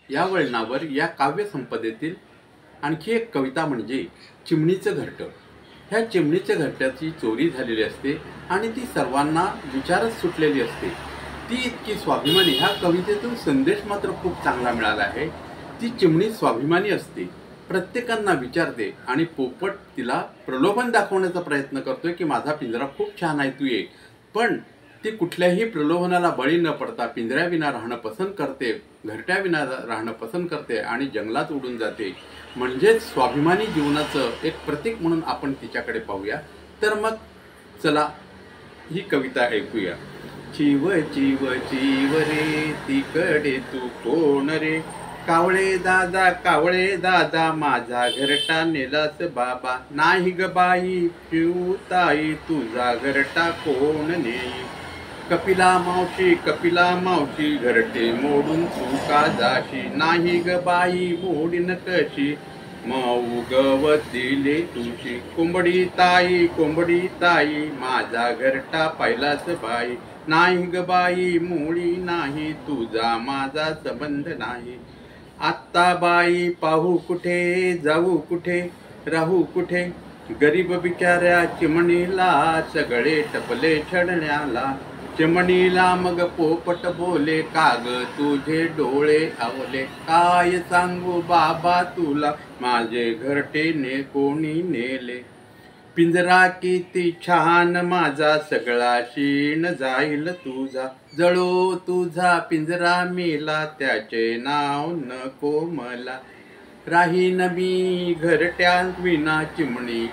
या वळणावर या काव्यसंपदेतील आणखी एक कविता म्हणजे चिमणीचं घरटं. ह्या चिमणीच्या घरट्याची चोरी झालेली असते आणि ती सर्वांना विचारच सुटलेली असते. ती इतकी स्वाभिमानी, ह्या कवितेतून संदेश मात्र खूप चांगला मिळाला आहे. ती चिमणी स्वाभिमानी असते, प्रत्येकांना विचारते आणि पोपट तिला प्रलोभन दाखवण्याचा प्रयत्न करतोय की माझा पिंजरा खूप छान आहे, तू ये. पण ती कुठल्याही प्रलोभनाला बळी न पडता पिंजऱ्याविना राहणं पसंत करते, घरट्याविना राहणं पसंत करते आणि जंगलात उडून जाते. म्हणजेच स्वाभिमानी जीवनाचं एक प्रतीक म्हणून आपण तिच्याकडे पाहूया. तर मग चला ही कविता ऐकूया. चिव चिव चिव रे तिकडे तू कोण रे, कावळे दादा माझा घरटा नेलास बाबा, नाही ग बाई पिऊताई तुझा घरटा कोण नेई. कपिला मावशी घरटे मोडून तू का जाशी, नाही ग बाई मोडीन कशी मऊ गवतीले तुझी. कोंबडी ताई माझा घरटा पाहिलास बाई, नाही ग बाई मुळी नाही तुझा माझा संबंध नाही. आत्ता बाई पाहू कुठे, जाऊ कुठे, राहू कुठे, गरीब बिचाऱ्या चिमणीला सगळे टपले छडण्याला. चिमणीला मग पोपट बोले, काग तुझे डोळे आवले, काय सांगू बाबा तुला माझे घरटे कोणी नेले. पिंजरा किती छान माझा सगळा शीण जाईल तुझा, जळो तुझा पिंजरा मेला त्याचे नाव नको मला. राहीन मी घरट्या विना चिमणी